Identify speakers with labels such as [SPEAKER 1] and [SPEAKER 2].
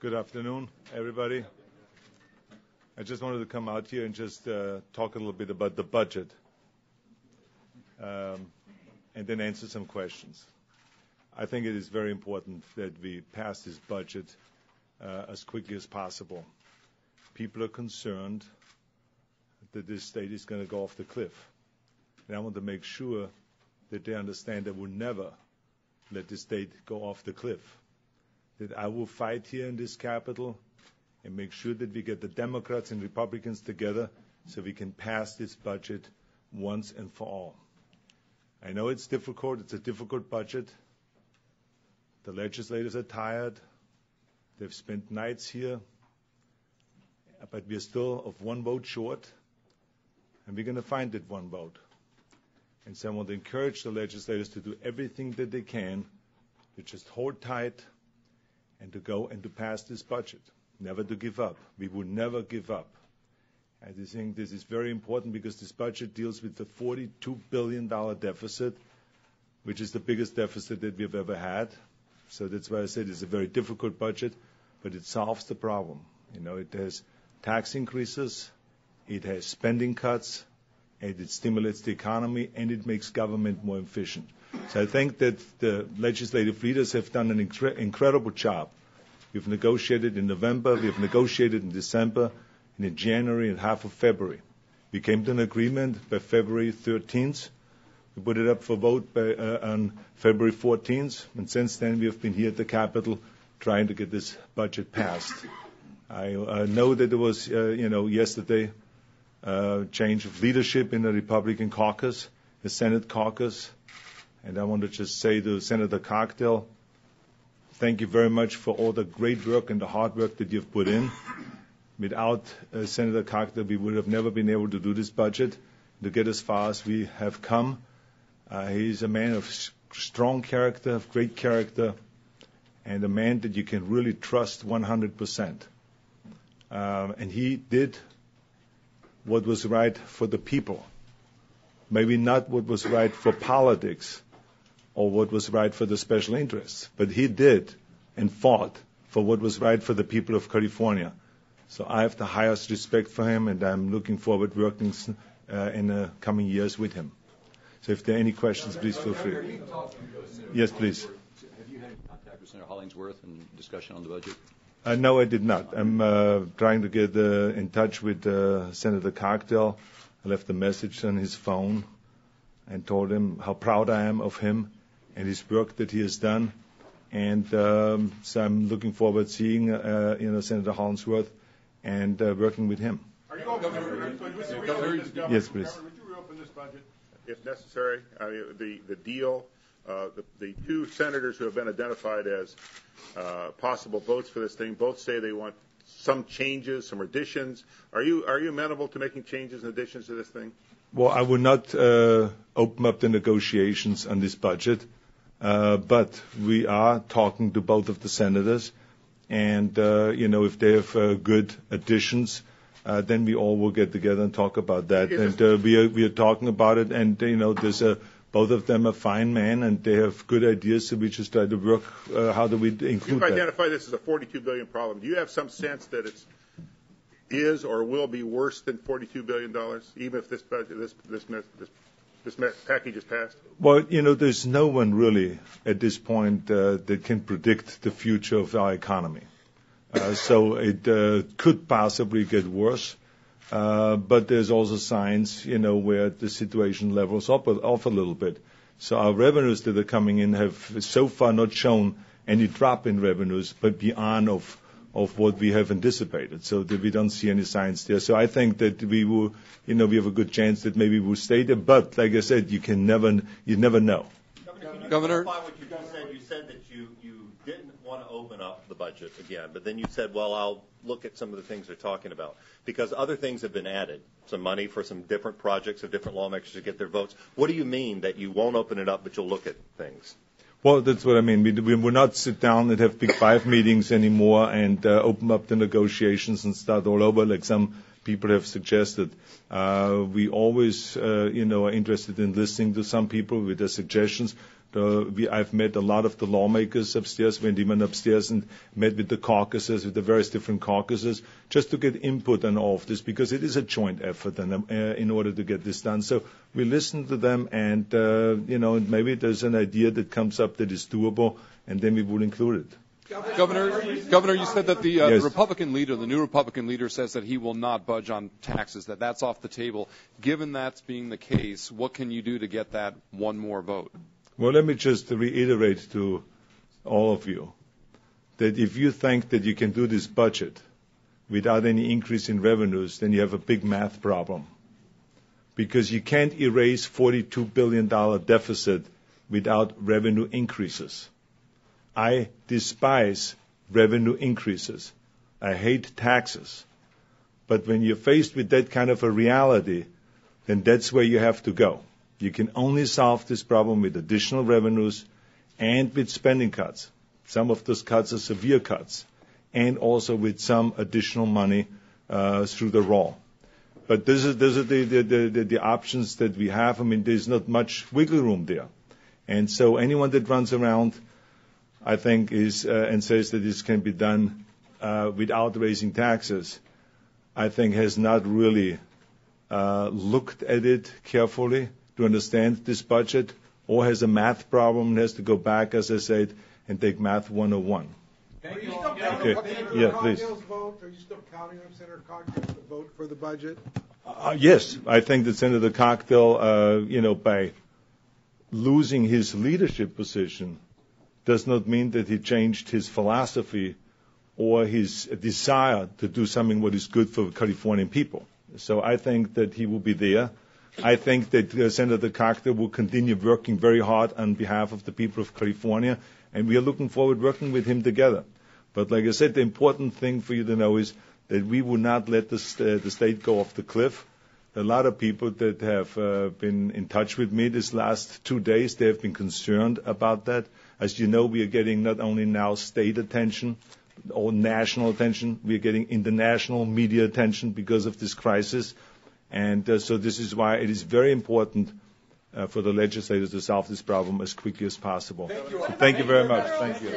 [SPEAKER 1] Good afternoon, everybody. I just wanted to come out here and just talk a little bit about the budget and then answer some questions. I think it is very important that we pass this budget as quickly as possible. People are concerned that this state is going to go off the cliff. And I want to make sure that they understand that we'll never let the state go off the cliff. That I will fight here in this Capitol and make sure that we get the Democrats and Republicans together so we can pass this budget once and for all. I know it's difficult. It's a difficult budget. The legislators are tired. They've spent nights here. But we're still of one vote short, and we're going to find that one vote. And so I want to encourage the legislators to do everything that they can to just hold tight and to go and to pass this budget. Never to give up. We will never give up. I think this is very important because this budget deals with the $42 billion deficit, which is the biggest deficit that we've ever had. So that's why I said it's a very difficult budget, but it solves the problem. You know, it has tax increases, it has spending cuts, and it stimulates the economy, and it makes government more efficient. So I think that the legislative leaders have done an incredible job. We've negotiated in November, we've negotiated in December, and in January and half of February. We came to an agreement by February 13th. We put it up for vote on February 14th, and since then we have been here at the Capitol trying to get this budget passed. I know that there was, yesterday, change of leadership in the Republican caucus, the Senate caucus, and I want to just say to Senator Cocktail, thank you very much for all the great work and the hard work that you've put in. Without Senator Cocktail, we would have never been able to do this budget, to get as far as we have come. He's a man of strong character, of great character, and a man that you can really trust 100%. And he did what was right for the people. Maybe not what was right for politics or what was right for the special interests, but he did and fought for what was right for the people of California. So I have the highest respect for him, and I'm looking forward to working in the coming years with him. So if there are any questions, please feel free. Yes, please.
[SPEAKER 2] Have you had contact with Senator Hollingsworth and discussion on the budget?
[SPEAKER 1] No, I did not. I'm trying to get in touch with Senator Cocktail. I left a message on his phone and told him how proud I am of him and his work that he has done. And so I'm looking forward to seeing Senator Hollingsworth and working with him.
[SPEAKER 3] Are you open?
[SPEAKER 1] Yes, please.
[SPEAKER 3] Would you reopen this budget if necessary? I mean, the deal, the two senators who have been identified as possible votes for this thing both say they want some changes, some additions. Are you amenable to making changes and additions to this thing?
[SPEAKER 1] Well, I will not open up the negotiations on this budget, but we are talking to both of the senators, and if they have good additions, then we all will get together and talk about that. And we are talking about it, and there's both of them are fine men, and they have good ideas, so we just try to work how do we include that.
[SPEAKER 3] You've identified this as a $42 billion problem. Do you have some sense that it is or will be worse than $42 billion, even if this package is passed?
[SPEAKER 1] Well, there's no one really at this point that can predict the future of our economy. So it could possibly get worse. But there's also signs, where the situation levels off a little bit. So our revenues that are coming in have so far not shown any drop in revenues, but beyond of what we have anticipated. So that we don't see any signs there. So I think that we will, we have a good chance that maybe we'll stay there. But like I said, you never know.
[SPEAKER 4] Governor, what you just said. You said that you didn't want to open up the budget again, but then you said, well, I'll look at some of the things they're talking about because other things have been added, some money for some different projects of different lawmakers to get their votes. What do you mean that you won't open it up, but you'll look at things?
[SPEAKER 1] Well, that's what I mean. We will not sit down and have big five meetings anymore and open up the negotiations and start all over like some people have suggested. We always, are interested in listening to some people with their suggestions, I've met a lot of the lawmakers upstairs, went even upstairs and met with the caucuses, with the various different caucuses, just to get input on all of this, because it is a joint effort in order to get this done. So we listen to them, and maybe there's an idea that comes up that is doable, and then we will include it.
[SPEAKER 5] Governor, you said that the
[SPEAKER 1] Yes.
[SPEAKER 5] Republican leader, the new Republican leader, says that he will not budge on taxes, that's off the table. Given that's being the case, what can you do to get that one more vote?
[SPEAKER 1] Well, let me just reiterate to all of you that if you think that you can do this budget without any increase in revenues, then you have a big math problem. Because you can't erase $42 billion deficit without revenue increases. I despise revenue increases. I hate taxes. But when you're faced with that kind of a reality, then that's where you have to go. You can only solve this problem with additional revenues and with spending cuts. Some of those cuts are severe cuts, and also with some additional money through the raw. But those are the options that we have. I mean, there's not much wiggle room there. And so anyone that runs around, I think, and says that this can be done without raising taxes, I think has not really looked at it carefully to understand this budget, or has a math problem and has to go back, as I said, and take Math 101.
[SPEAKER 6] Are you still counting
[SPEAKER 1] Okay.
[SPEAKER 6] on Senator
[SPEAKER 1] Yeah, please.
[SPEAKER 6] Cogdill's vote? Are you still counting on Senator Cogdill to vote for the budget?
[SPEAKER 1] Yes, I think that Senator Cogdill, by losing his leadership position, does not mean that he changed his philosophy or his desire to do something what is good for Californian people. So I think that he will be there. I think that Senator Cogdill will continue working very hard on behalf of the people of California, and we are looking forward to working with him together. But like I said, the important thing for you to know is that we will not let the state go off the cliff. A lot of people that have been in touch with me this last 2 days, they have been concerned about that. As you know, we are getting not only now state attention or national attention, we are getting international media attention because of this crisis. And so this is why it is very important for the legislators to solve this problem as quickly as possible. Thank you very much. Thank you.